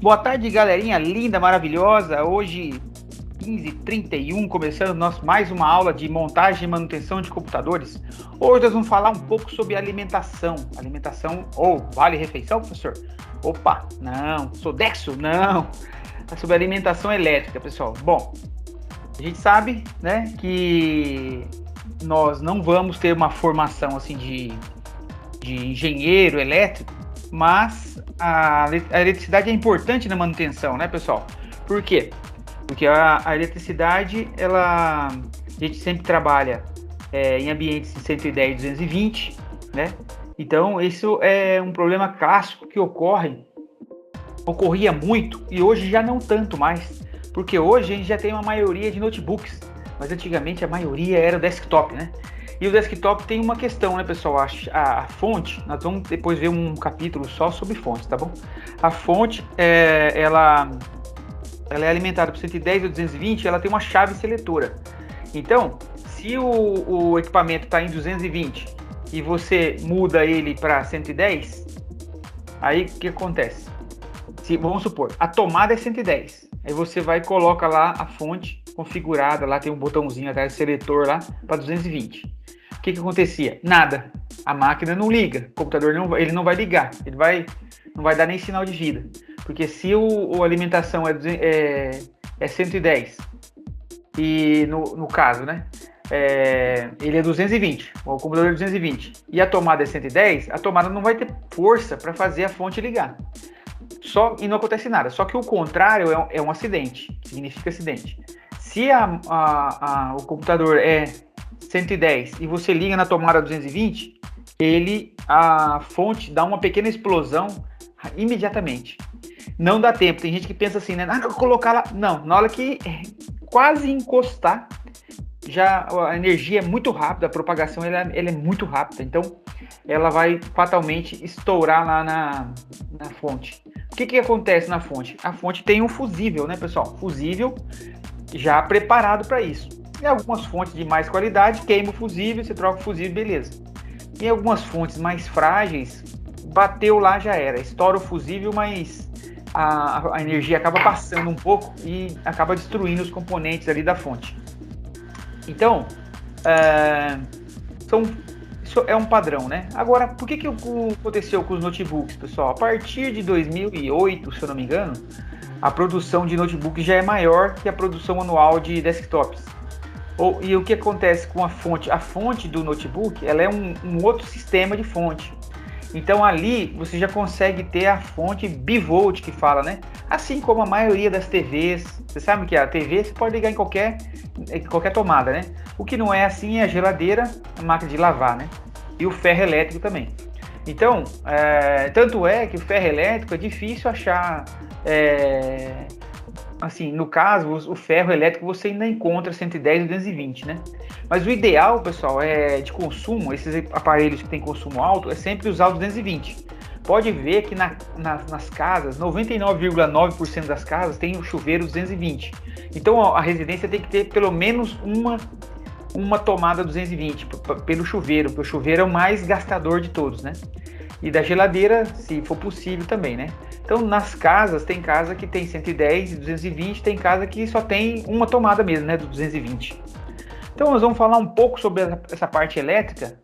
Boa tarde, galerinha linda, maravilhosa. Hoje, 15h31, começando mais uma aula de montagem e manutenção de computadores. Hoje nós vamos falar um pouco sobre alimentação. Alimentação ou vale refeição, professor? Opa, não. Sodexo? Não. É sobre alimentação elétrica, pessoal. Bom, a gente sabe, né, que nós não vamos ter uma formação assim de engenheiro elétrico, mas a eletricidade é importante na manutenção, né, pessoal? Por quê? Porque a eletricidade, a gente sempre trabalha em ambientes de 110, 220, né? Então, isso é um problema clássico que ocorria muito e hoje já não tanto mais, porque hoje a gente já tem uma maioria de notebooks, mas antigamente a maioria era desktop, né? E o desktop tem uma questão, né, pessoal? A fonte, nós vamos depois ver um capítulo só sobre fontes, tá bom? A fonte, ela é alimentada por 110 ou 220, ela tem uma chave seletora. Então, se o equipamento está em 220 e você muda ele para 110, aí o que acontece? Vamos supor, a tomada é 110. Aí você vai e coloca lá a fonte configurada, lá tem um botãozinho atrás, seletor lá, para 220. O que acontecia? Nada. A máquina não liga, o computador ele não vai ligar, não vai dar nem sinal de vida. Porque se a alimentação é 110, e no caso, né? Ele é 220, o computador é 220, e a tomada é 110, a tomada não vai ter força para fazer a fonte ligar. E não acontece nada. Só que o contrário é um acidente, significa acidente. Se o computador é 110 e você liga na tomada 220, a fonte dá uma pequena explosão imediatamente. Não dá tempo. Tem gente que pensa assim, né? Vou colocar lá. Não, na hora que quase encostar, já a energia é muito rápida, a propagação ela é muito rápida. Então, ela vai fatalmente estourar lá na fonte. O que acontece na fonte? A fonte tem um fusível, né, pessoal? Fusível já preparado para isso. Em algumas fontes de mais qualidade, queima o fusível, você troca o fusível, beleza. Em algumas fontes mais frágeis, bateu lá, já era. Estoura o fusível, mas a energia acaba passando um pouco e acaba destruindo os componentes ali da fonte. Então, isso é um padrão, né? Agora, por que aconteceu com os notebooks, pessoal? A partir de 2008, se eu não me engano, a produção de notebooks já é maior que a produção anual de desktops. E o que acontece com a fonte? A fonte do notebook, ela é um outro sistema de fonte. Então ali você já consegue ter a fonte bivolt que fala, né? Assim como a maioria das TVs. Você sabe que a TV você pode ligar em qualquer tomada, né? O que não é assim é a geladeira, a máquina de lavar, né? E o ferro elétrico também. Então, tanto é que o ferro elétrico é difícil achar. Assim, no caso, o ferro elétrico você ainda encontra 110 e 220, né? Mas o ideal, pessoal, de consumo, esses aparelhos que tem consumo alto, é sempre usar o 220. Pode ver que nas casas, 99,9% das casas tem o chuveiro 220. Então a residência tem que ter pelo menos uma tomada 220 pelo chuveiro, porque o chuveiro é o mais gastador de todos, né? E da geladeira, se for possível também, né? Então, nas casas, tem casa que tem 110 e 220, tem casa que só tem uma tomada mesmo, né, do 220. Então, nós vamos falar um pouco sobre essa parte elétrica,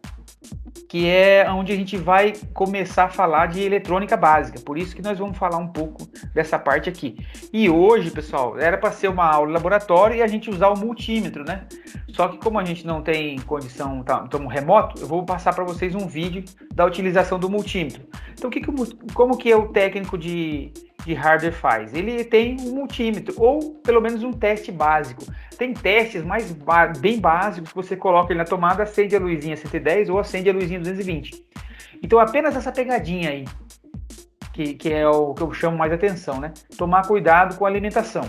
que é onde a gente vai começar a falar de eletrônica básica. Por isso que nós vamos falar um pouco dessa parte aqui. E hoje, pessoal, era para ser uma aula de laboratório e a gente usar o multímetro, né? Só que como a gente não tem condição, estamos remoto, eu vou passar para vocês um vídeo da utilização do multímetro. Então, como que o técnico de hardware faz? Ele tem um multímetro, ou pelo menos um teste básico. Tem testes bem básicos que você coloca ele na tomada, acende a luzinha 110 ou acende a luzinha 220. Então, apenas essa pegadinha aí, que é o que eu chamo mais atenção, né? Tomar cuidado com a alimentação.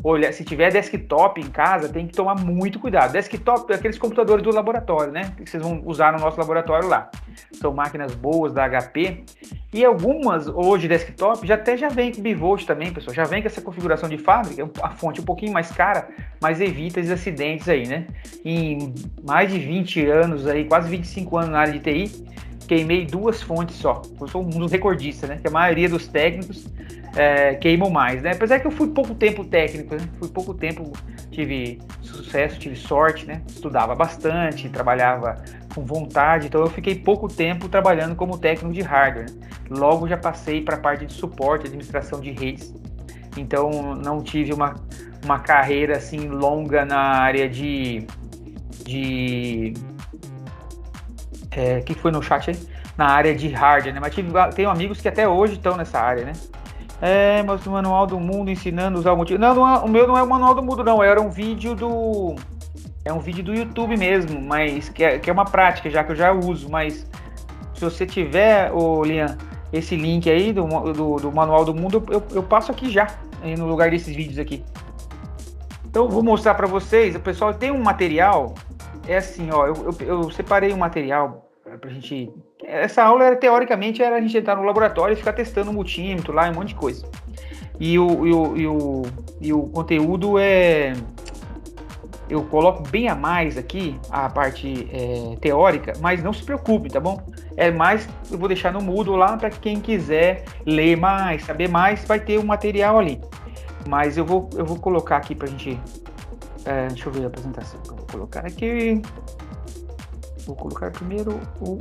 Olha, se tiver desktop em casa, tem que tomar muito cuidado. Desktop é aqueles computadores do laboratório, né? Que vocês vão usar no nosso laboratório lá. São máquinas boas da HP. E algumas, hoje, desktop, já vem com bivolt também, pessoal. Já vem com essa configuração de fábrica, a fonte um pouquinho mais cara, mas evita esses acidentes aí, né? Em mais de 20 anos aí, quase 25 anos na área de TI, queimei 2 fontes só. Eu sou um dos recordistas, né? Que a maioria dos técnicos queimam mais, né? Apesar que eu fui pouco tempo técnico, né? Fui pouco tempo, tive sucesso, tive sorte, né? Estudava bastante, trabalhava com vontade, então eu fiquei pouco tempo trabalhando como técnico de hardware, né? Logo já passei para a parte de suporte, administração de redes. Então não tive uma carreira assim longa na área de que foi no chat aí? Na área de hardware, né? Mas tenho amigos que até hoje estão nessa área, né? Mas o manual do mundo ensinando a usar o motivo. Não, o meu não é o manual do mundo, não. Era um vídeo do. É um vídeo do YouTube mesmo, mas que é uma prática, já que eu já uso. Mas se você tiver, Lian, esse link aí do manual do mundo, eu passo aqui já, aí no lugar desses vídeos aqui. Então eu vou mostrar para vocês. O pessoal tem um material. É assim, ó, eu separei um material pra gente. Essa aula, teoricamente, era a gente entrar no laboratório e ficar testando o multímetro lá, um monte de coisa. E o conteúdo eu coloco bem a mais aqui, a parte teórica, mas não se preocupe, tá bom? Eu vou deixar no Moodle lá para quem quiser ler mais, saber mais, vai ter um material ali. Mas eu vou colocar aqui pra gente. Deixa eu ver a apresentação que eu vou colocar aqui. Vou colocar primeiro o.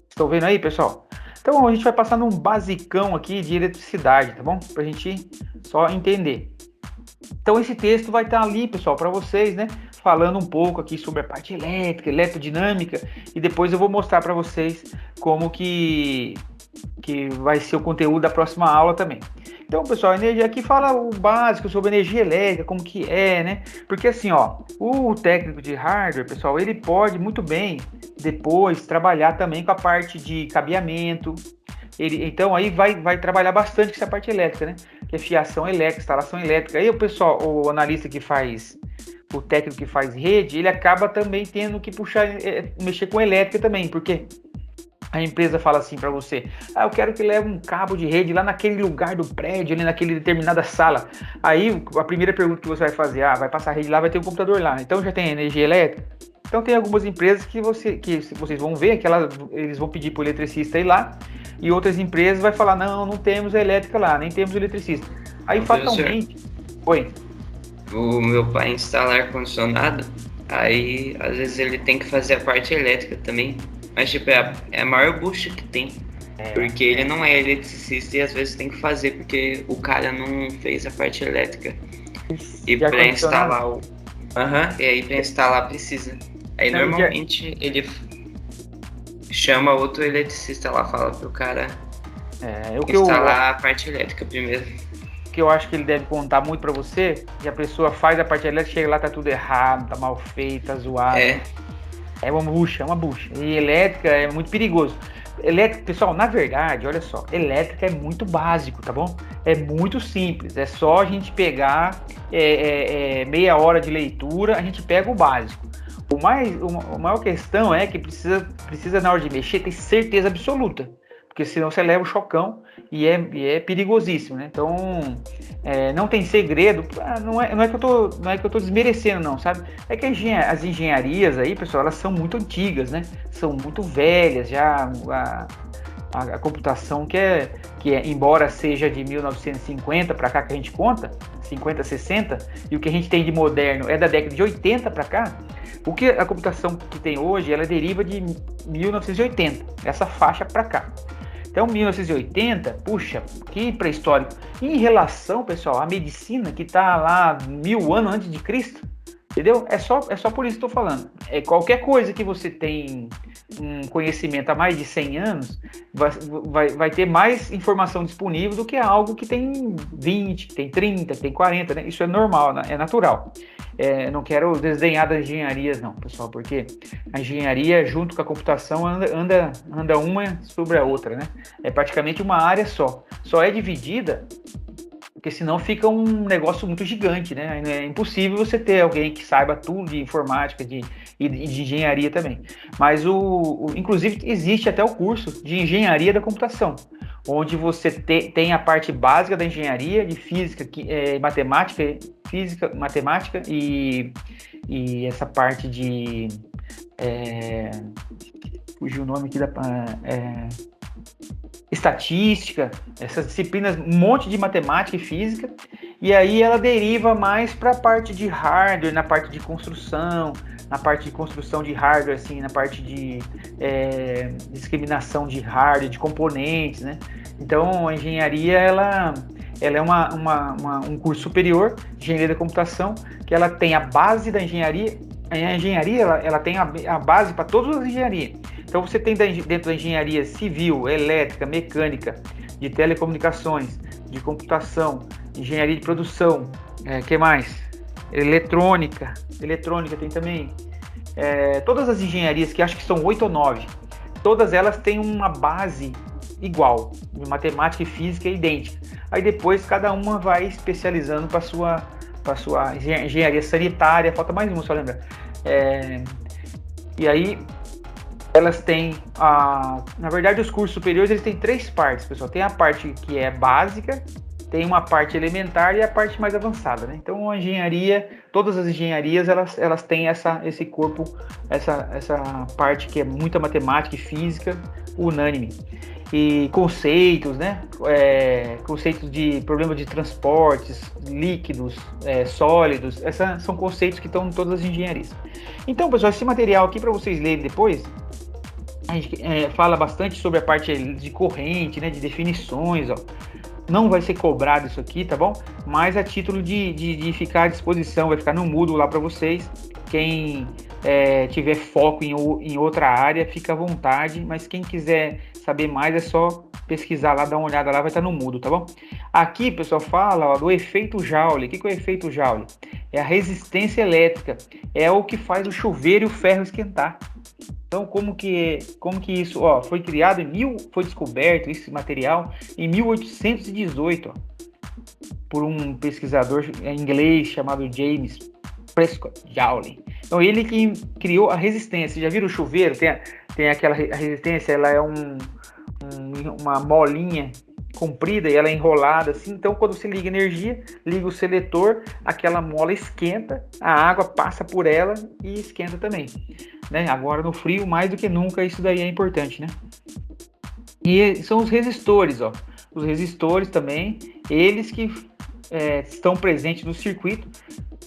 Estão vendo aí, pessoal? Então a gente vai passar num basicão aqui de eletricidade, tá bom? Pra gente só entender. Então esse texto vai estar ali, pessoal, para vocês, né? Falando um pouco aqui sobre a parte elétrica, eletrodinâmica, e depois eu vou mostrar para vocês como que vai ser o conteúdo da próxima aula também. Então, pessoal, energia aqui fala o básico sobre energia elétrica, como que é, né? Porque assim, ó, o técnico de hardware, pessoal, ele pode muito bem depois trabalhar também com a parte de cabeamento. Então aí vai trabalhar bastante com essa parte elétrica, né? Que é fiação elétrica, instalação elétrica. Aí o pessoal, o analista que faz, o técnico que faz rede, ele acaba também tendo que mexer com elétrica também, porque a empresa fala assim para você: eu quero que leve um cabo de rede lá naquele lugar do prédio, ali naquele determinada sala. Aí a primeira pergunta que você vai fazer: vai passar a rede lá, vai ter um computador lá. Então já tem energia elétrica? Então tem algumas empresas que vocês vão ver que eles vão pedir para o eletricista ir lá, e outras empresas vai falar: não temos elétrica lá, nem temos eletricista. Aí fatalmente... Oi. O meu pai instala ar-condicionado, aí às vezes ele tem que fazer a parte elétrica também. Mas tipo, é a maior bucha que tem. Porque ele não é eletricista e às vezes tem que fazer, porque o cara não fez a parte elétrica. E pra instalar o... e aí pra instalar precisa. Aí normalmente ele chama outro eletricista lá, fala pro cara instalar a parte elétrica primeiro. Que eu acho que ele deve contar muito para você, e a pessoa faz a parte elétrica, chega lá, tá tudo errado, tá mal feito, tá zoado. É uma bucha. E elétrica é muito perigoso. Elétrica, pessoal, na verdade, olha só, elétrica é muito básico, tá bom? É muito simples, é só a gente pegar meia hora de leitura, a gente pega o básico. A maior questão é que precisa na hora de mexer ter certeza absoluta, porque senão você leva o chocão e é perigosíssimo, né? Então, não tem segredo. Não é que eu tô desmerecendo, não, sabe? É que as engenharias aí, pessoal, elas são muito antigas, né? São muito velhas, já a computação embora seja de 1950 para cá que a gente conta, 50, 60, e o que a gente tem de moderno é da década de 80 para cá, a computação que tem hoje, ela deriva de 1980, essa faixa para cá. Então, 1980, puxa, que pré-histórico. Em relação, pessoal, à medicina que está lá 1000 anos antes de Cristo, entendeu? É só por isso que estou falando. Qualquer coisa que você tem um conhecimento há mais de 100 anos, vai ter mais informação disponível do que algo que tem 20, que tem 30, que tem 40, né? Isso é normal, né? É natural. Não quero desdenhar das engenharias, não, pessoal, porque a engenharia, junto com a computação, anda uma sobre a outra, né? É praticamente uma área só. Só é dividida porque senão fica um negócio muito gigante, né? É impossível você ter alguém que saiba tudo de informática e de engenharia também. Mas inclusive existe até o curso de engenharia da computação. onde você tem a parte básica da engenharia, de física, matemática, física, matemática e essa parte de... fugiu o nome aqui da... estatística, essas disciplinas, um monte de matemática e física, e aí ela deriva mais para a parte de hardware, na parte de construção, na parte de construção de hardware, assim, na parte de discriminação de hardware, de componentes, né? Então, a engenharia, ela é um curso superior de engenharia da computação, que ela tem a base da engenharia. A engenharia, ela tem a base para todas as engenharias. Então, você tem dentro da engenharia civil, elétrica, mecânica, de telecomunicações, de computação, engenharia de produção, que mais? Eletrônica tem também. Todas as engenharias, que acho que são 8 ou 9, todas elas têm uma base igual, de matemática e física idêntica. Aí depois cada uma vai especializando para sua engenharia sanitária, falta mais uma, só lembra. E aí elas têm, na verdade, os cursos superiores, eles têm 3 partes, pessoal. Tem a parte que é básica, tem uma parte elementar e a parte mais avançada, né? Então, a engenharia, todas as engenharias, elas têm esse corpo, essa parte que é muita matemática e física unânime. E conceitos, né? Conceitos de problema de transportes, líquidos, sólidos, esses são conceitos que estão em todas as engenharias. Então, pessoal, esse material aqui para vocês lerem depois, a gente fala bastante sobre a parte de corrente, né? De definições, ó. Não vai ser cobrado isso aqui, tá bom? Mas a título de ficar à disposição, vai ficar no Moodle lá para vocês. Quem tiver foco em outra área, fica à vontade. Mas quem quiser saber mais, é só pesquisar lá, dar uma olhada lá, vai estar no Moodle, tá bom? Aqui, pessoal, fala do efeito Joule. O que é o efeito Joule? É a resistência elétrica. É o que faz o chuveiro e o ferro esquentar. Então, como que isso foi criado foi descoberto esse material em 1818, por um pesquisador inglês chamado James Prescott Joule. Então, ele que criou a resistência. Já viram o chuveiro? Tem aquela resistência, ela é uma molinha comprida e ela é enrolada assim. Então, quando você liga energia, liga o seletor, aquela mola esquenta, a água passa por ela e esquenta também, né? Agora no frio, mais do que nunca, isso daí é importante, né? E são os resistores, ó. Os resistores também, eles que estão presentes no circuito,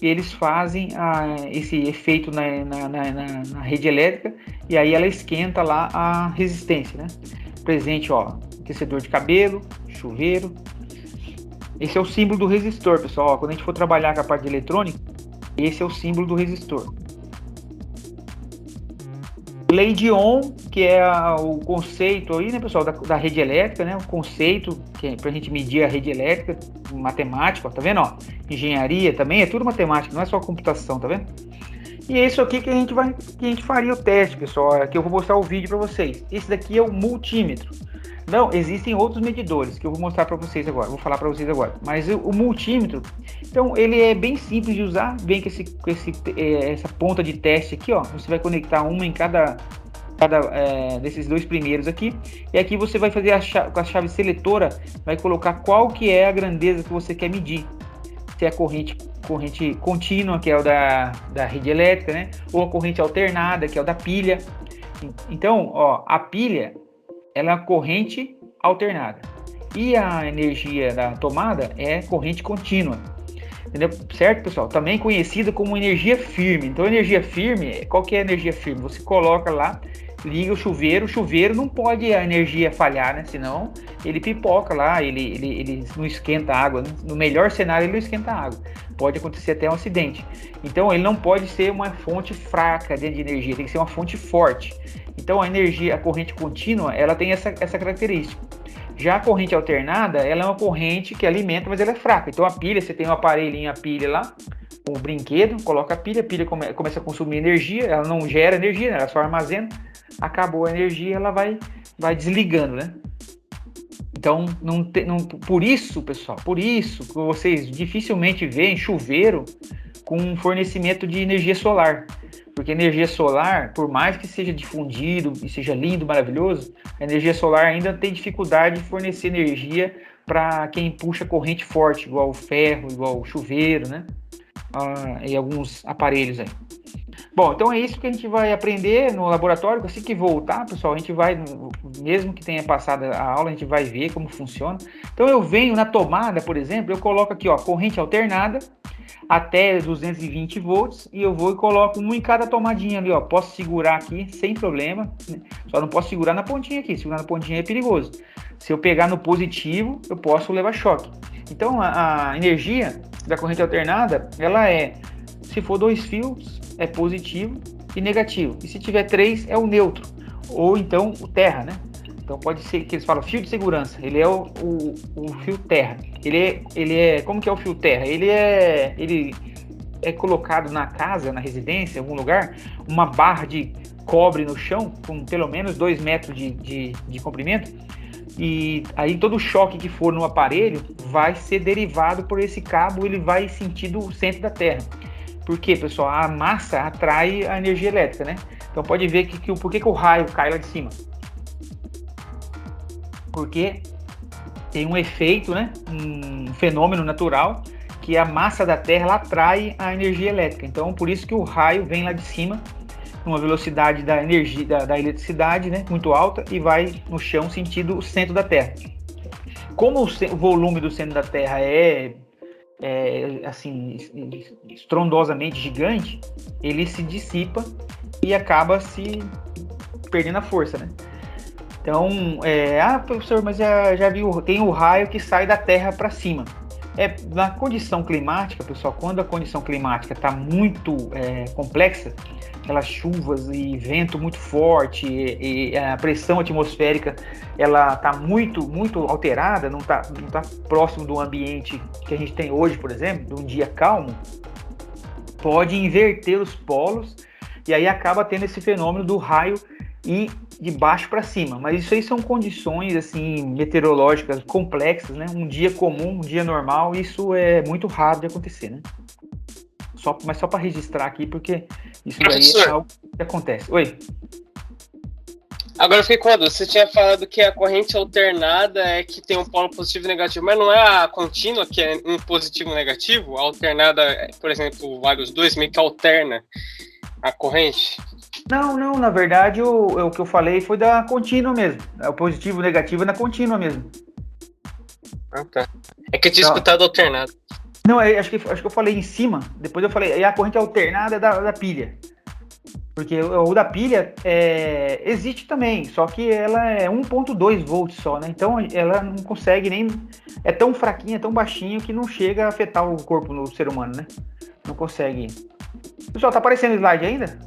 eles fazem esse efeito na rede elétrica, e aí ela esquenta lá a resistência, né? Presente, ó, aquecedor de cabelo, chuveiro. Esse é o símbolo do resistor, pessoal. Ó, quando a gente for trabalhar com a parte de eletrônica, esse é o símbolo do resistor. Lei de Ohm, que é o conceito aí, né, pessoal, da rede elétrica, né? O conceito que é pra gente medir a rede elétrica, matemática, ó, tá vendo, ó? Engenharia também, é tudo matemática, não é só computação, tá vendo? E é isso aqui que a gente faria o teste, pessoal. Aqui eu vou mostrar o vídeo para vocês. Esse daqui é o multímetro. Não, existem outros medidores que eu vou mostrar para vocês agora. Vou falar para vocês agora. Mas o multímetro, então ele é bem simples de usar. Vem com essa ponta de teste aqui, ó. Você vai conectar uma em cada desses 2 primeiros aqui. E aqui você vai fazer com a chave seletora, vai colocar qual que é a grandeza que você quer medir. Se é a corrente contínua, que é o da rede elétrica, né? Ou a corrente alternada, que é o da pilha. Então, ó, a pilha, ela é corrente alternada. E a energia da tomada é corrente contínua. Entendeu? Certo, pessoal? Também conhecida como energia firme. Então, energia firme, qual que é a energia firme? Você coloca lá, liga o chuveiro não pode a energia falhar, né? Senão ele pipoca lá, ele não esquenta a água, né? No melhor cenário ele não esquenta a água. Pode acontecer até um acidente. Então ele não pode ser uma fonte fraca de energia, tem que ser uma fonte forte. Então a corrente contínua, ela tem essa característica. Já a corrente alternada, ela é uma corrente que alimenta, mas ela é fraca. Então a pilha, você tem um aparelhinho, a pilha lá, um brinquedo, coloca a pilha começa a consumir energia, ela não gera energia, né? Ela só armazena. Acabou a energia, ela vai desligando, né? Então, por isso, pessoal, que vocês dificilmente veem chuveiro com fornecimento de energia solar, porque Porque a energia solar, por mais que seja difundido e seja lindo, maravilhoso, a energia solar ainda tem dificuldade de fornecer energia para quem puxa corrente forte, igual o ferro, igual o chuveiro, né? E alguns aparelhos aí. Bom, então é isso que a gente vai aprender no laboratório. Assim que voltar, pessoal, a gente vai, mesmo que tenha passado a aula, a gente vai ver como funciona. Então eu venho na tomada, por exemplo, eu coloco aqui, ó, corrente alternada até 220 volts e eu vou e coloco um em cada tomadinha ali, ó. Posso segurar aqui sem problema, né? Só não posso segurar na pontinha aqui. Segurar na pontinha é perigoso. Se eu pegar no positivo, eu posso levar choque. Então a energia da corrente alternada, ela é, se for 2 fios, é positivo e negativo. E se tiver 3, é o neutro. Ou então o terra, né? Então pode ser que eles falam fio de segurança. Ele é o fio terra. Ele é como que é o fio terra? Ele é colocado na casa, na residência, em algum lugar, uma barra de cobre no chão, com pelo menos 2 metros de comprimento. E aí todo o choque que for no aparelho vai ser derivado por esse cabo, ele vai sentido o centro da Terra. Por quê, pessoal? A massa atrai a energia elétrica, né? Então pode ver por que o raio cai lá de cima. Porque tem um efeito, né? Um fenômeno natural, que a massa da Terra ela atrai a energia elétrica. Então por isso que o raio vem lá de cima, numa velocidade da energia, da eletricidade, né? Muito alta, e vai no chão sentido o centro da Terra. Como o volume do centro da Terra é assim, estrondosamente gigante, ele se dissipa e acaba se perdendo a força, né? Então, professor, mas já viu, tem o raio que sai da Terra para cima. Na condição climática, pessoal, quando a condição climática está muito complexa, aquelas chuvas e vento muito forte e a pressão atmosférica ela está muito alterada, não tá próximo do ambiente que a gente tem hoje, por exemplo, de um dia calmo, pode inverter os polos e aí acaba tendo esse fenômeno do raio ir de baixo para cima. Mas isso aí são condições assim meteorológicas complexas, né? Um dia comum, um dia normal, isso é muito raro de acontecer, né? Mas só para registrar aqui, porque isso daí é algo que acontece. Oi. Agora eu fiquei com a dúvida. Você tinha falado que a corrente alternada é que tem um polo positivo e negativo, mas não é a contínua que é um positivo e negativo? A alternada, por exemplo, vale os dois, meio que alterna a corrente? Não, na verdade o que eu falei foi da contínua mesmo. O positivo e o negativo é na contínua mesmo. Ah, tá. É que eu tinha escutado alternado. Não, acho que eu falei em cima, depois eu falei, a corrente alternada da pilha. Porque o da pilha existe também, só que ela é 1.2 volts só, né? Então ela não consegue nem... É tão fraquinha, tão baixinho que não chega a afetar o corpo do ser humano, né? Não consegue. Pessoal, tá aparecendo o slide ainda?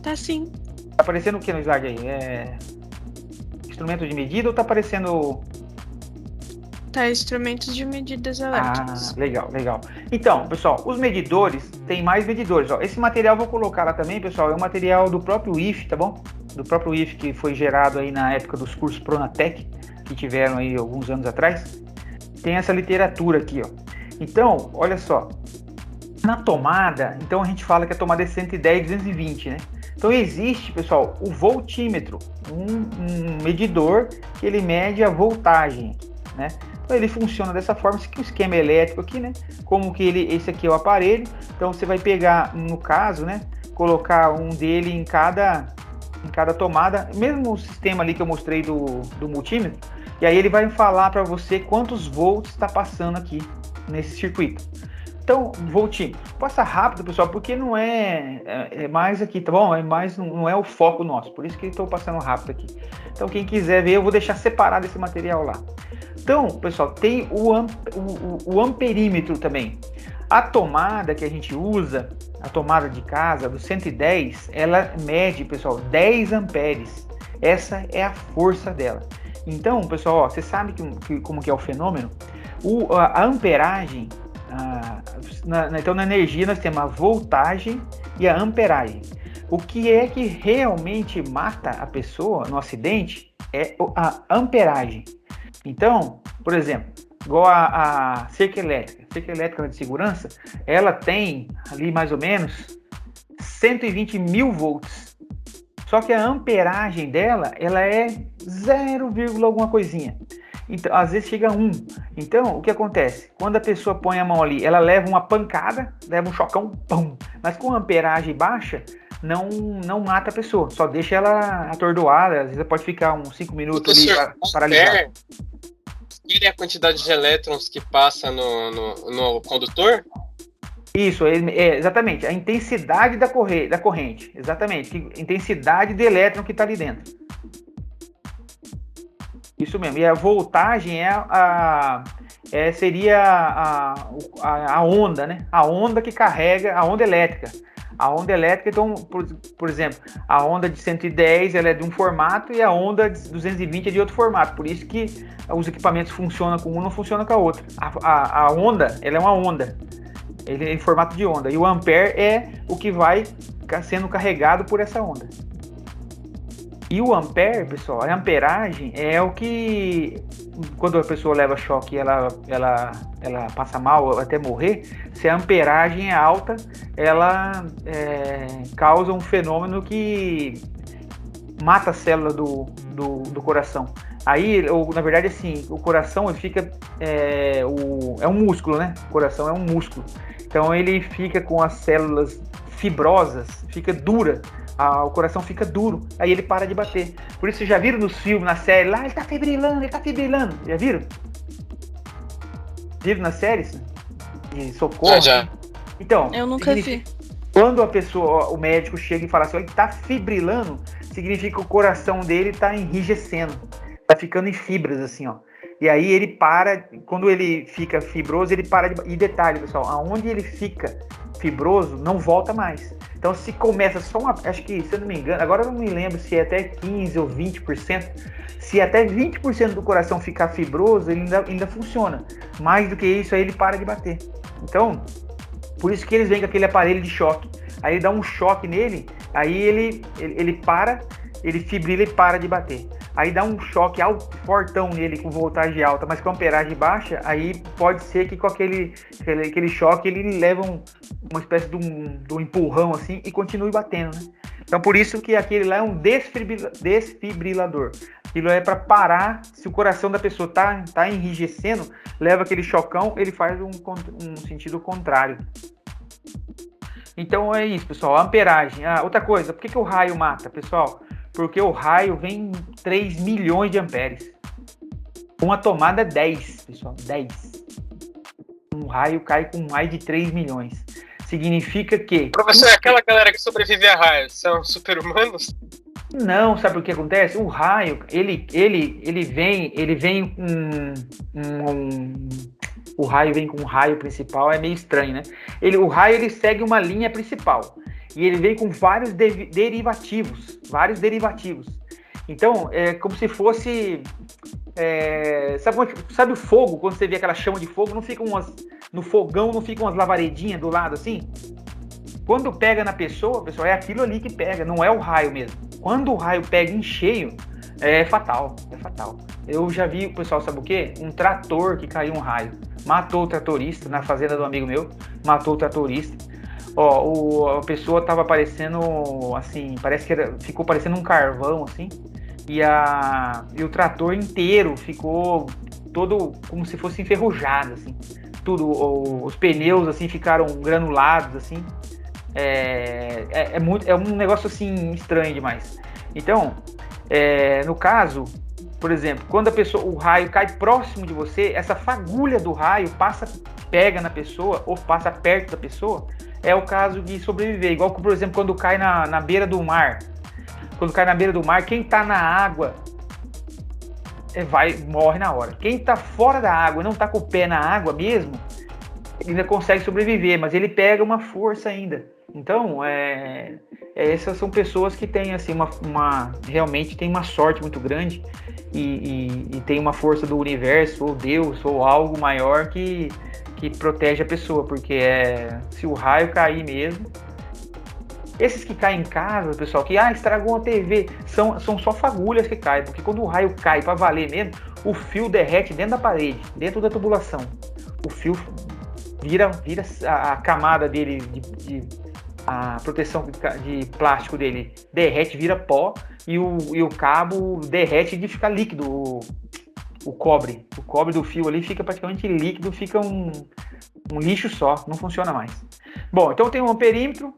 Tá sim. Tá aparecendo o que no slide aí? Instrumento de medida ou tá aparecendo... Tá, instrumentos de medidas elétricas. Legal. Então, pessoal, os medidores, tem mais medidores. Ó. Esse material eu vou colocar lá também, pessoal, é um material do próprio IFE, tá bom? Do próprio IFE que foi gerado aí na época dos cursos Pronatec, que tiveram aí alguns anos atrás. Tem essa literatura aqui, ó. Então, olha só. Na tomada, então a gente fala que a tomada é 110, 220, né? Então existe, pessoal, o voltímetro, um medidor que ele mede a voltagem, né? Então ele funciona dessa forma, esse aqui é o esquema elétrico aqui, né? Como que esse aqui é o aparelho, então você vai pegar, no caso, né? Colocar um dele em cada tomada, mesmo o sistema ali que eu mostrei do multímetro, e aí ele vai falar para você quantos volts está passando aqui nesse circuito. Então, voltímetro, passa rápido, pessoal, porque não é mais aqui, tá bom? Não é o foco nosso, por isso que estou passando rápido aqui. Então, quem quiser ver, eu vou deixar separado esse material lá. Então, pessoal, tem o amperímetro também. A tomada que a gente usa, a tomada de casa, do 110, ela mede, pessoal, 10 amperes. Essa é a força dela. Então, pessoal, ó, você sabe como que é o fenômeno? A amperagem... Então na energia nós temos a voltagem e a amperagem. O que é que realmente mata a pessoa no acidente é a amperagem. Então, por exemplo, igual a cerca elétrica. cerca elétrica de segurança, ela tem ali mais ou menos 120 mil volts. Só que a amperagem dela, ela é 0, alguma coisinha. Então, às vezes chega a 1. Então, o que acontece? Quando a pessoa põe a mão ali, ela leva uma pancada, leva um chocão, pum. Mas com a amperagem baixa, não mata a pessoa, só deixa ela atordoada. Às vezes ela pode ficar uns 5 minutos ali paralisada. É a quantidade de elétrons que passa no condutor? Isso, exatamente. A intensidade da corrente. Exatamente. A intensidade de elétron que está ali dentro. Isso mesmo. E a voltagem seria a onda, né? A onda que carrega, a onda elétrica. A onda elétrica, então, por exemplo, a onda de 110 ela é de um formato e a onda de 220 é de outro formato. Por isso que os equipamentos funcionam com um, não funcionam com a outra. A onda, ela é uma onda. Ele é em formato de onda. E o ampere é o que vai sendo carregado por essa onda. E o ampere, pessoal, a amperagem é o que, quando a pessoa leva choque, ela passa mal até morrer. Se a amperagem é alta, ela causa um fenômeno que mata a célula do coração. Aí, na verdade, assim, o coração ele fica é um músculo, né? O coração é um músculo. Então ele fica com as células fibrosas, fica dura. O coração fica duro, aí ele para de bater. Por isso, vocês já viram nos filmes, na série, lá ele tá fibrilando. Já viram? Viram nas séries? De socorro? Já. Então, eu nunca vi. Quando o médico chega e fala assim, ele tá fibrilando, significa que o coração dele tá enrijecendo, tá ficando em fibras, assim, ó. E aí ele para, quando ele fica fibroso, ele para de... E detalhe, pessoal, aonde ele fica fibroso, não volta mais. Então, se começa só acho que, se eu não me engano, agora eu não me lembro se é até 15% ou 20%, se até 20% do coração ficar fibroso, ele ainda funciona. Mais do que isso, aí ele para de bater. Então, por isso que eles vêm com aquele aparelho de choque. Aí ele dá um choque nele, aí ele para, ele fibrila e para de bater. Aí dá um choque alto, fortão nele, com voltagem alta, mas com amperagem baixa, aí pode ser que com aquele choque ele leva uma espécie de um empurrão assim e continue batendo, né? Então por isso que aquele lá é um desfibrilador. Aquilo é para parar, se o coração da pessoa tá enrijecendo, leva aquele chocão, ele faz um sentido contrário. Então é isso, pessoal, a amperagem. Outra coisa, por que o raio mata, pessoal? Porque o raio vem em 3 milhões de amperes. Uma tomada é 10, pessoal, 10. Um raio cai com mais de 3 milhões. Significa que... Professor, aquela galera que sobrevive a raios são super-humanos? Não, sabe o que acontece? O raio, ele vem o raio vem com um raio principal, é meio estranho, né? O raio ele segue uma linha principal. E ele vem com vários derivativos. Então, é como se fosse... sabe o fogo? Quando você vê aquela chama de fogo, no fogão não ficam umas lavaredinhas do lado assim? Quando pega na pessoa, pessoal, é aquilo ali que pega, não é o raio mesmo. Quando o raio pega em cheio, é fatal. Eu já vi, pessoal, sabe o quê? Um trator que caiu um raio. Matou o tratorista, na fazenda do amigo meu, matou o tratorista. A pessoa tava parecendo, assim, ficou parecendo um carvão, assim, e o trator inteiro ficou todo como se fosse enferrujado, assim, tudo, os pneus, assim, ficaram granulados, assim, é um negócio, assim, estranho demais. Então, no caso, por exemplo, quando o raio cai próximo de você, essa fagulha do raio pega na pessoa, ou passa perto da pessoa, é o caso de sobreviver. Igual, por exemplo, quando cai na beira do mar. Quando cai na beira do mar, quem tá na água morre na hora. Quem tá fora da água, não tá com o pé na água mesmo, ainda consegue sobreviver, mas ele pega uma força ainda. Então, essas são pessoas que têm, assim, realmente tem uma sorte muito grande e tem uma força do universo, ou Deus, ou algo maior que protege a pessoa, porque se o raio cair mesmo... Esses que caem em casa, pessoal, que estragou uma TV, são só fagulhas que caem, porque quando o raio cai para valer mesmo, o fio derrete dentro da parede, dentro da tubulação. O fio vira a camada dele, a proteção de plástico dele derrete, vira pó, e o cabo derrete e fica líquido. O cobre do fio ali fica praticamente líquido, fica um lixo só, não funciona mais. Bom, então tem um perímetro.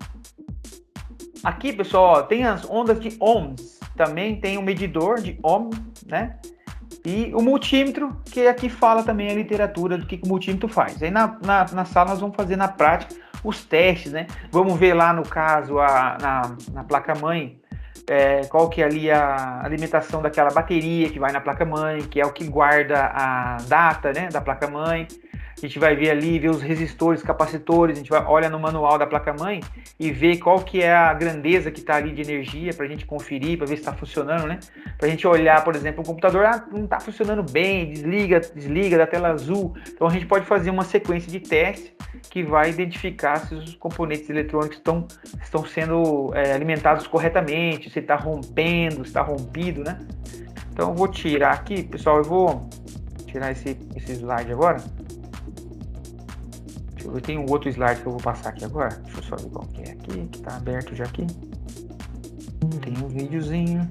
Aqui, pessoal, ó, tem as ondas de ohms, também tem um medidor de ohm, né? E o multímetro, que aqui fala também a literatura do que o multímetro faz. Aí na sala nós vamos fazer na prática os testes, né? Vamos ver lá no caso na placa-mãe, qual que é ali a alimentação daquela bateria que vai na placa-mãe, que é o que guarda a data, né, da placa-mãe. A gente vai ver ali, ver os resistores, capacitores, a gente olha no manual da placa-mãe e vê qual que é a grandeza que está ali de energia para a gente conferir, para ver se está funcionando, né? Para a gente olhar, por exemplo, o computador não está funcionando bem, desliga da tela azul. Então a gente pode fazer uma sequência de testes que vai identificar se os componentes eletrônicos estão sendo alimentados corretamente, se está rompendo, se está rompido, né? Então eu vou tirar aqui, pessoal, eu vou tirar esse slide agora. Eu tenho um outro slide que eu vou passar aqui agora. Deixa eu só ver qual que é aqui, que tá aberto já aqui. Tem um videozinho.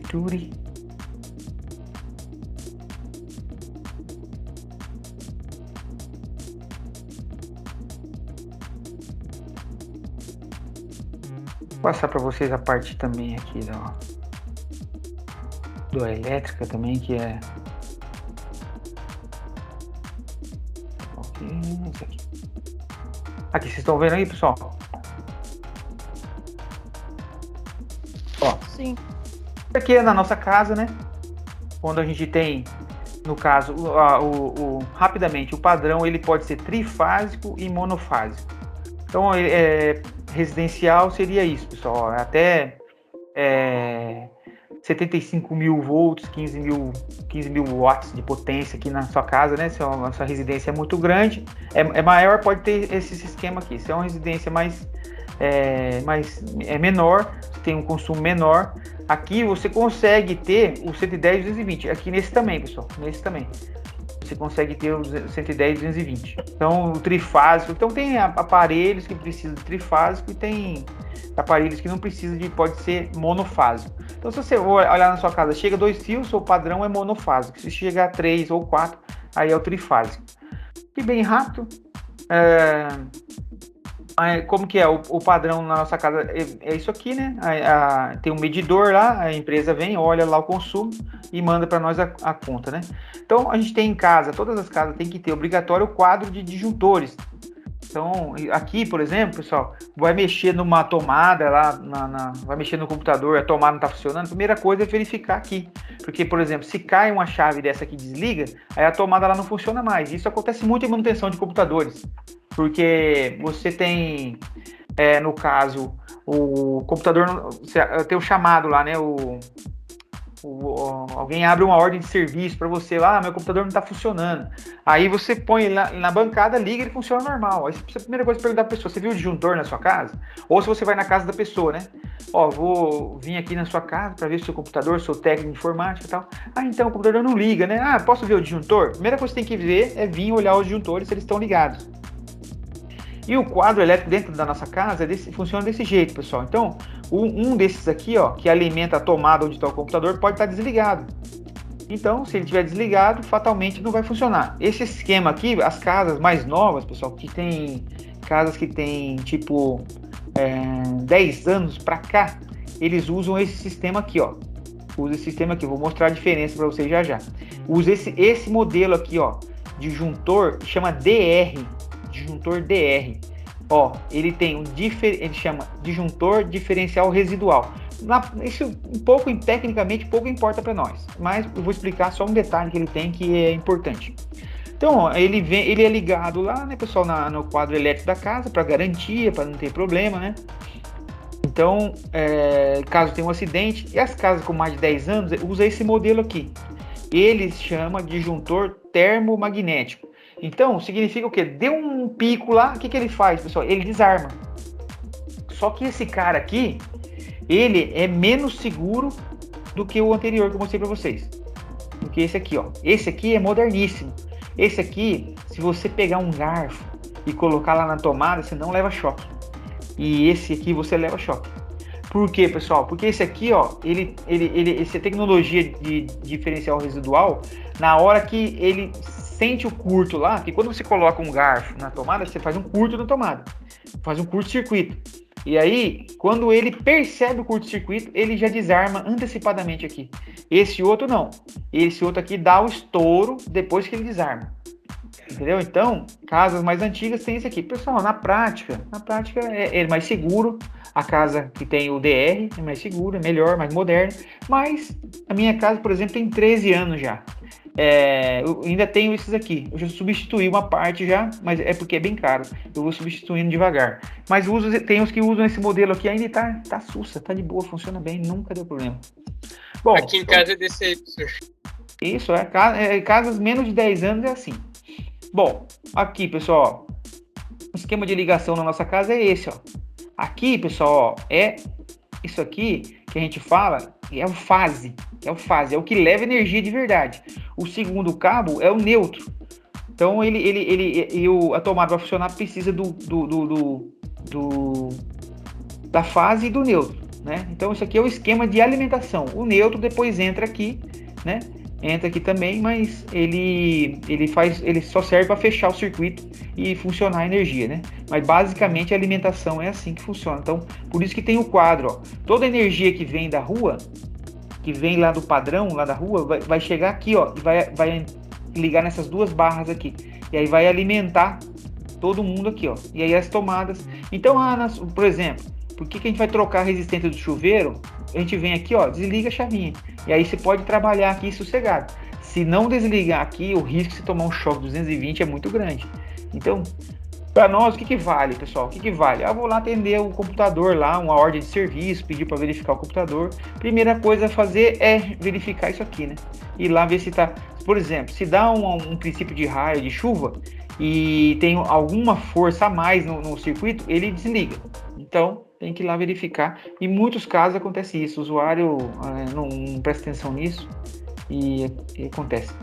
Turi. Vou passar para vocês a parte também aqui do elétrica também, que é aqui, vocês estão vendo aí, pessoal? Ó, sim. Aqui é na nossa casa, né? Onde a gente tem, no caso, rapidamente, o padrão ele pode ser trifásico e monofásico. Então, residencial seria isso, pessoal. Até 75 mil volts, 15 mil watts de potência aqui na sua casa, né? Se a sua residência é muito grande, é maior, pode ter esse esquema aqui. Se é uma residência menor, você tem um consumo menor, aqui você consegue ter o 110 e 220. Aqui nesse também, pessoal, nesse também. Você consegue ter o 110 e 220. Então, o trifásico. Então, tem aparelhos que precisam de trifásico e tem aparelhos que não precisam pode ser monofásico. Então, se você olhar na sua casa, chega 2 fios, o padrão é monofásico. Se chegar 3 ou 4, aí é o trifásico. E bem rápido. Como que é o padrão na nossa casa? É isso aqui, né? Tem um medidor lá, a empresa vem, olha lá o consumo e manda para nós a conta, né? Então, a gente tem em casa, todas as casas tem que ter obrigatório o quadro de disjuntores. Então, aqui, por exemplo, pessoal, vai mexer numa tomada lá, vai mexer no computador, a tomada não está funcionando, a primeira coisa é verificar aqui. Porque, por exemplo, se cai uma chave dessa aqui e desliga, aí a tomada lá não funciona mais. Isso acontece muito em manutenção de computadores. Porque você tem, no caso, o computador, tem o chamado lá, né? Alguém abre uma ordem de serviço para você lá, meu computador não está funcionando. Aí você põe lá na bancada, liga e ele funciona normal. Aí a primeira coisa é perguntar para a pessoa, você viu o disjuntor na sua casa? Ou se você vai na casa da pessoa, né? Ó, vou vir aqui na sua casa para ver o seu computador, sou técnico de informática e tal. Ah, então o computador não liga, né? Ah, posso ver o disjuntor? Primeira coisa que você tem que ver é vir olhar os disjuntores se eles estão ligados. E o quadro elétrico dentro da nossa casa funciona desse jeito, pessoal. Então, um desses aqui, ó, que alimenta a tomada onde está o computador, pode estar desligado. Então, se ele estiver desligado, fatalmente não vai funcionar. Esse esquema aqui, as casas mais novas, pessoal, que tem casas que tem tipo 10 anos para cá, eles usam esse sistema aqui, ó. Usa esse sistema aqui, vou mostrar a diferença para vocês já. Usa esse modelo aqui, ó, disjuntor, chama DR. Disjuntor DR, ó, ele tem ele chama disjuntor diferencial residual. Isso tecnicamente pouco importa para nós, mas eu vou explicar só um detalhe que ele tem que é importante. Então, ó, ele é ligado lá, né, pessoal, no quadro elétrico da casa para garantia, para não ter problema, né? Então, caso tenha um acidente, e as casas com mais de 10 anos usa esse modelo aqui. Ele chama disjuntor termomagnético. Então, significa o quê? Deu um pico lá, o que ele faz, pessoal? Ele desarma. Só que esse cara aqui, ele é menos seguro do que o anterior que eu mostrei para vocês. Do que esse aqui, ó. Esse aqui é moderníssimo. Esse aqui, se você pegar um garfo e colocar lá na tomada, você não leva choque. E esse aqui você leva choque. Por quê, pessoal? Porque esse aqui, ó, essa tecnologia de diferencial residual, na hora que ele sente o curto lá, que quando você coloca um garfo na tomada, você faz um curto na tomada, faz um curto-circuito. E aí, quando ele percebe o curto-circuito, ele já desarma antecipadamente aqui. Esse outro não. Esse outro aqui dá o estouro depois que ele desarma. Entendeu? Então, casas mais antigas tem esse aqui. Pessoal, na prática é mais seguro. A casa que tem o DR é mais segura, é melhor, mais moderna. Mas a minha casa, por exemplo, tem 13 anos já. Eu ainda tenho esses aqui. Eu já substituí uma parte já, mas é porque é bem caro. Eu vou substituindo devagar. Mas tem os que usam esse modelo aqui, ainda tá sussa, tá de boa, funciona bem, nunca deu problema. Bom, aqui em casa é desse aí, professor. Isso, casas menos de 10 anos é assim. Bom, aqui, pessoal, o esquema de ligação na nossa casa é esse, ó. Aqui, pessoal, ó, é isso aqui que a gente fala, é o fase, é o que leva energia de verdade. O segundo cabo é o neutro. Então, a tomada para funcionar precisa da fase e do neutro, né? Então, isso aqui é o esquema de alimentação. O neutro depois entra aqui, né? Entra aqui também, mas ele só serve para fechar o circuito e funcionar a energia, né? Mas basicamente a alimentação é assim que funciona. Então, por isso que tem o quadro, ó. Toda a energia que vem da rua, que vem lá do padrão, lá da rua, vai chegar aqui, ó, e vai ligar nessas duas barras aqui. E aí vai alimentar todo mundo aqui, ó. E aí as tomadas. Então, por exemplo, por que a gente vai trocar a resistência do chuveiro? A gente vem aqui, ó, desliga a chavinha. E aí você pode trabalhar aqui sossegado. Se não desligar aqui, o risco de você tomar um choque 220 é muito grande. Então, para nós, o que vale, pessoal? O que vale? Eu vou lá atender o computador lá, uma ordem de serviço, pedir para verificar o computador. Primeira coisa a fazer é verificar isso aqui, né? Ir lá ver se tá... Por exemplo, se dá um princípio de raio, de chuva, e tem alguma força a mais no circuito, ele desliga. Então, tem que ir lá verificar. Em muitos casos acontece isso. O usuário não presta atenção nisso e acontece.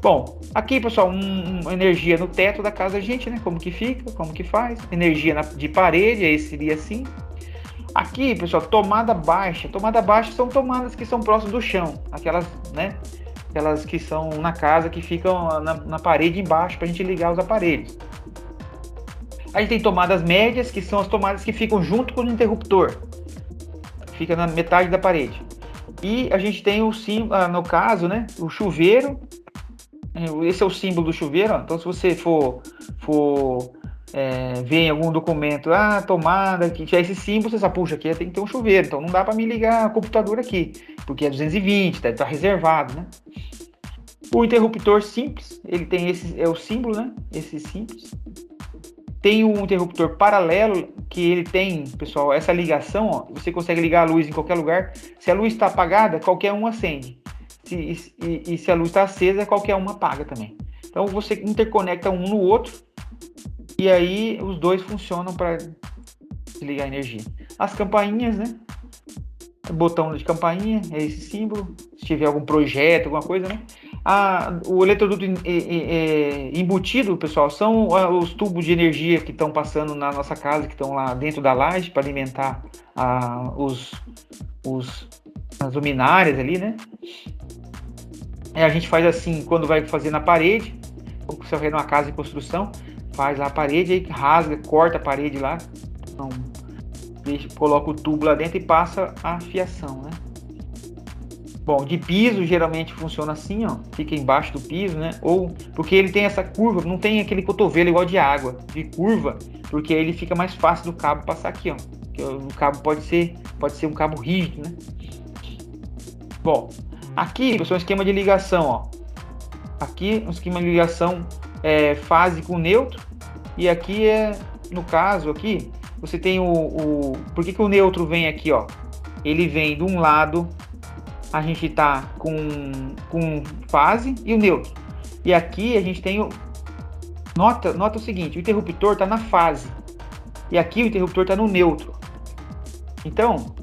Bom, aqui, pessoal, uma energia no teto da casa da gente, né? Como que fica, como que faz. Energia de parede, aí seria assim. Aqui, pessoal, tomada baixa. Tomada baixa são tomadas que são próximas do chão. Aquelas, né? Aquelas que são na casa, que ficam na parede embaixo para a gente ligar os aparelhos. A gente tem tomadas médias, que são as tomadas que ficam junto com o interruptor. Fica na metade da parede. E a gente tem no caso, né, o chuveiro. Esse é o símbolo do chuveiro. Ó. Então, se você for ver em algum documento, tomada, que tiver esse símbolo, você sabe, puxa, aqui tem que ter um chuveiro. Então, não dá para me ligar o computador aqui, porque é 220, tá reservado, né? O interruptor simples, ele tem é o símbolo, né? Esse simples. Tem um interruptor paralelo, que ele tem, pessoal, essa ligação, ó, você consegue ligar a luz em qualquer lugar. Se a luz está apagada, qualquer um acende. E se a luz está acesa, qualquer um apaga também. Então você interconecta um no outro, e aí os dois funcionam para desligar a energia. As campainhas, né? O botão de campainha, é esse símbolo. Se tiver algum projeto, alguma coisa, né? O eletroduto embutido, pessoal, são os tubos de energia que estão passando na nossa casa, que estão lá dentro da laje para alimentar as luminárias ali, né? A gente faz assim, quando vai fazer na parede, como você vai numa casa de construção, faz lá a parede, aí rasga, corta a parede lá, então, coloca o tubo lá dentro e passa a fiação, né? Bom, de piso geralmente funciona assim, ó, fica embaixo do piso, né? Ou porque ele tem essa curva, não tem aquele cotovelo igual de água, de curva, porque aí ele fica mais fácil do cabo passar aqui, ó. Porque o cabo pode ser um cabo rígido, né? Bom, aqui, pessoal, esquema de ligação, ó. Aqui, um esquema de ligação fase com neutro, e aqui no caso aqui, você tem por que o neutro vem aqui, ó? Ele vem de um lado, a gente tá com fase e o neutro. E aqui a gente tem nota o seguinte, o interruptor tá na fase. E aqui o interruptor tá no neutro. Então,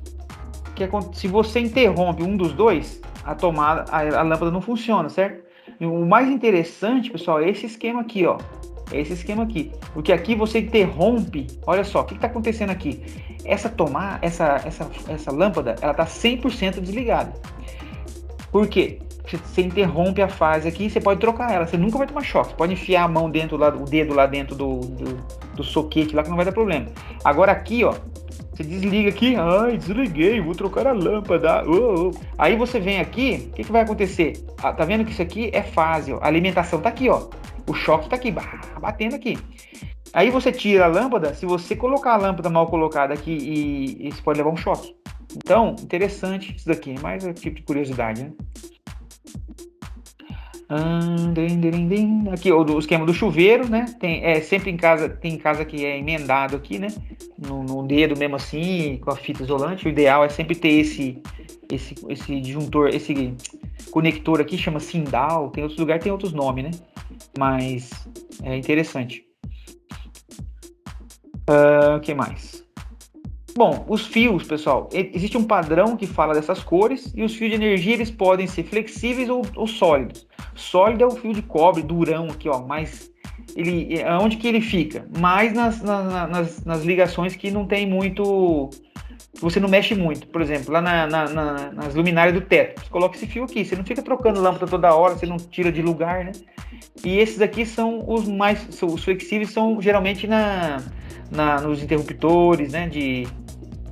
se você interrompe um dos dois, a lâmpada não funciona, certo? E o mais interessante, pessoal, é esse esquema aqui, ó. É esse esquema aqui. Porque aqui você interrompe. Olha só, o que está acontecendo aqui? Essa lâmpada, ela está 100% desligada. Por quê? Você interrompe a fase aqui, você pode trocar ela. Você nunca vai tomar choque. Você pode enfiar a mão dentro lá, o dedo lá dentro do soquete lá que não vai dar problema. Agora aqui, ó, você desliga aqui. Ai, desliguei, vou trocar a lâmpada. Aí você vem aqui, o que vai acontecer? Tá vendo que isso aqui é fase, ó. A alimentação tá aqui, ó. O choque tá aqui, batendo aqui. Aí você tira a lâmpada, se você colocar a lâmpada mal colocada aqui, e você pode levar um choque. Então, interessante isso daqui, mais um tipo de curiosidade, né? Aqui o esquema do chuveiro, né? Sempre tem casa que é emendado aqui, né? No dedo mesmo assim, com a fita isolante. O ideal é sempre ter esse disjuntor, esse conector aqui, chama Sindal. Tem outros lugares, tem outros nomes, né? Mas é interessante. O que mais? Bom, os fios, pessoal, existe um padrão que fala dessas cores, e os fios de energia eles podem ser flexíveis ou sólidos. Sólido é o fio de cobre, durão aqui, ó, mas onde que ele fica? Mais nas ligações que não tem muito, você não mexe muito. Por exemplo, lá nas luminárias do teto, você coloca esse fio aqui, você não fica trocando lâmpada toda hora, você não tira de lugar, né? E esses aqui são os flexíveis, são geralmente nos interruptores, né, de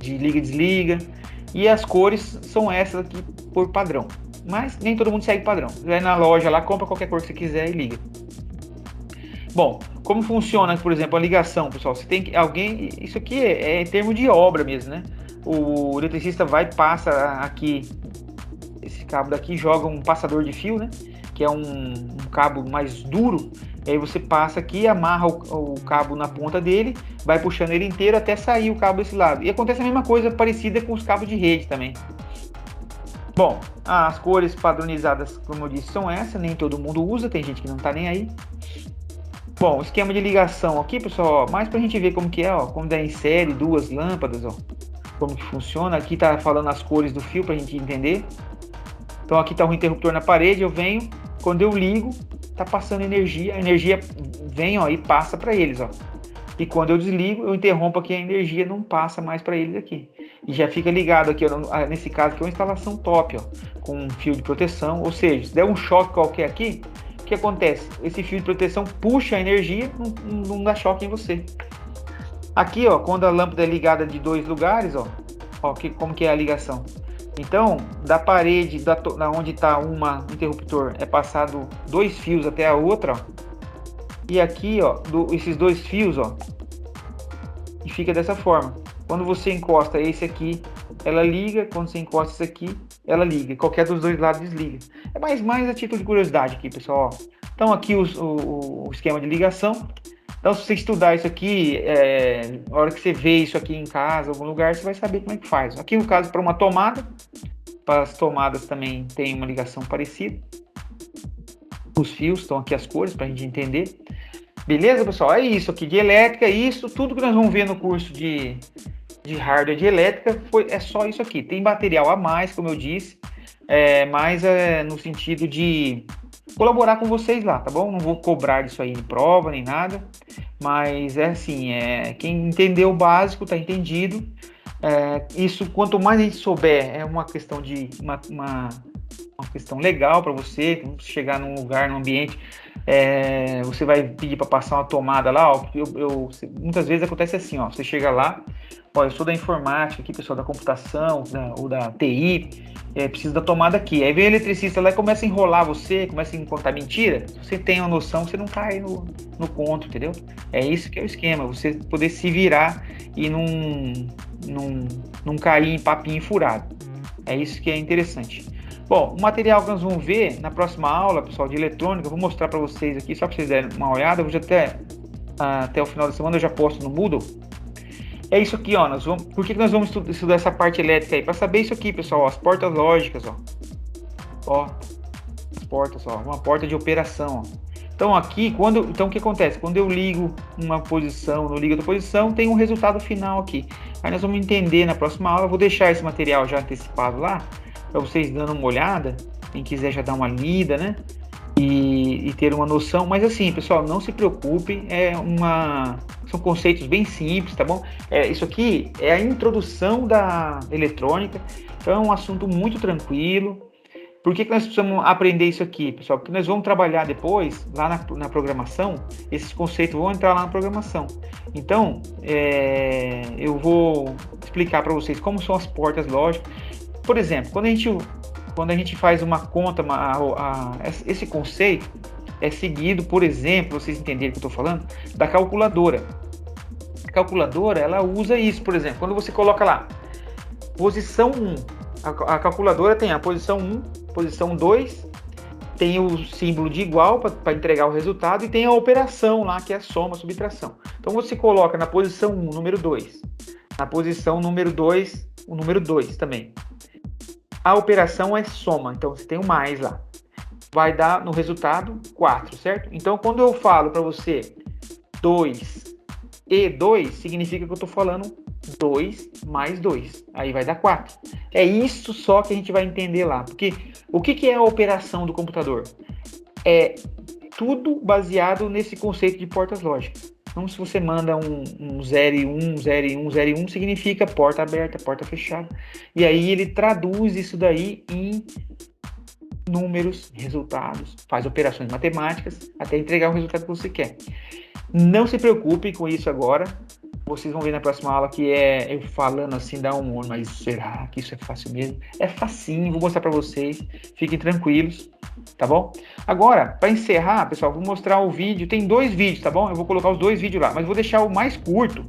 liga e desliga, e as cores são essas aqui por padrão, mas nem todo mundo segue padrão. Você vai na loja lá, compra qualquer cor que você quiser e liga. Bom, como funciona, por exemplo, a ligação, pessoal? Você tem isso aqui é em termos de obra mesmo, né? O eletricista passa aqui, esse cabo daqui, joga um passador de fio, né, que é um cabo mais duro. E aí você passa aqui, amarra o cabo na ponta dele, vai puxando ele inteiro até sair o cabo desse lado. E acontece a mesma coisa parecida com os cabos de rede também. Bom, as cores padronizadas, como eu disse, são essas. Nem todo mundo usa, tem gente que não tá nem aí. Bom, o esquema de ligação aqui, pessoal, ó, mais pra gente ver como que é, ó, como dá em série, duas lâmpadas, ó, como que funciona. Aqui tá falando as cores do fio pra gente entender. Então aqui tá o interruptor na parede, eu venho, quando eu ligo, tá passando energia, a energia vem, ó, e passa para eles, ó. E quando eu desligo, eu interrompo aqui, a energia não passa mais para eles aqui. E já fica ligado aqui, ó, nesse caso aqui é uma instalação top, ó, com um fio de proteção, ou seja, se der um choque qualquer aqui, o que acontece? Esse fio de proteção puxa a energia, não dá choque em você. Aqui, ó, quando a lâmpada é ligada de dois lugares, ó, como que é a ligação? Então, da parede, da onde está um interruptor, é passado dois fios até a outra, ó. E aqui, ó, esses dois fios, ó, e fica dessa forma. Quando você encosta esse aqui, ela liga. Quando você encosta esse aqui, ela liga. Qualquer dos dois lados desliga. É mais a título de curiosidade aqui, pessoal. Então, aqui o esquema de ligação. Então, se você estudar isso aqui, na hora que você vê isso aqui em casa, em algum lugar, você vai saber como é que faz. Aqui, no caso, para uma tomada, para as tomadas também tem uma ligação parecida. Os fios estão aqui, as cores, para a gente entender. Beleza, pessoal? É isso aqui de elétrica, isso, tudo que nós vamos ver no curso de hardware de elétrica é só isso aqui. Tem material a mais, como eu disse, mas no sentido de colaborar com vocês lá, tá bom? Não vou cobrar isso aí em prova, nem nada, mas é assim, quem entendeu o básico, tá entendido. Isso, quanto mais a gente souber, é uma questão de uma questão legal para você chegar num lugar, num ambiente, você vai pedir para passar uma tomada lá, ó, muitas vezes acontece assim, ó, você chega lá, ó, eu sou da informática aqui, pessoal da computação, ou da TI, preciso da tomada aqui, aí vem o eletricista lá e começa a enrolar você, começa a contar mentira, você tem uma noção, você não cai no conto, entendeu? É isso que é o esquema, você poder se virar e não cair em papinho furado, é isso que é interessante. Bom, o material que nós vamos ver na próxima aula, pessoal, de eletrônica, eu vou mostrar para vocês aqui, só para vocês derem uma olhada, eu vou até o final da semana eu já posto no Moodle. É isso aqui, ó, por que nós vamos estudar essa parte elétrica aí? Para saber isso aqui, pessoal, ó, as portas lógicas, ó, as portas, ó, uma porta de operação, ó. Então aqui, então o que acontece? Quando eu ligo uma posição, não ligo outra posição, tem um resultado final aqui. Aí nós vamos entender na próxima aula, eu vou deixar esse material já antecipado lá, para vocês dando uma olhada, quem quiser já dar uma lida, né? e ter uma noção. Mas assim, pessoal, não se preocupem, são conceitos bem simples, tá bom? Isso aqui é a introdução da eletrônica, então é um assunto muito tranquilo. Por que nós precisamos aprender isso aqui, pessoal? Porque nós vamos trabalhar depois, lá na programação, esses conceitos vão entrar lá na programação. Então, eu vou explicar para vocês como são as portas lógicas. Por exemplo, quando a gente faz uma conta, esse conceito é seguido, por exemplo, vocês entenderem o que eu estou falando, da calculadora. A calculadora, ela usa isso, por exemplo, quando você coloca lá, posição 1, a calculadora tem a posição 1, posição 2, tem o símbolo de igual para entregar o resultado e tem a operação lá, que é a soma, subtração. Então você coloca na posição 1, número 2, na posição número 2, o número 2 também. A operação é soma, então você tem o mais lá. Vai dar no resultado 4, certo? Então quando eu falo para você 2 e 2, significa que eu estou falando 2 mais 2. Aí vai dar 4. É isso só que a gente vai entender lá. Porque o que é a operação do computador? É tudo baseado nesse conceito de portas lógicas. Então, se você manda um 0 e 1, 0 e 1, 0 e 1, significa porta aberta, porta fechada. E aí ele traduz isso daí em números, resultados, faz operações matemáticas até entregar o resultado que você quer. Não se preocupe com isso agora. Vocês vão ver na próxima aula que eu falando assim, dá um olho, mas será que isso é fácil mesmo? É facinho, vou mostrar para vocês. Fiquem tranquilos, tá bom? Agora, para encerrar, pessoal, vou mostrar o vídeo. Tem 2 vídeos, tá bom? Eu vou colocar os 2 vídeos lá, mas vou deixar o mais curto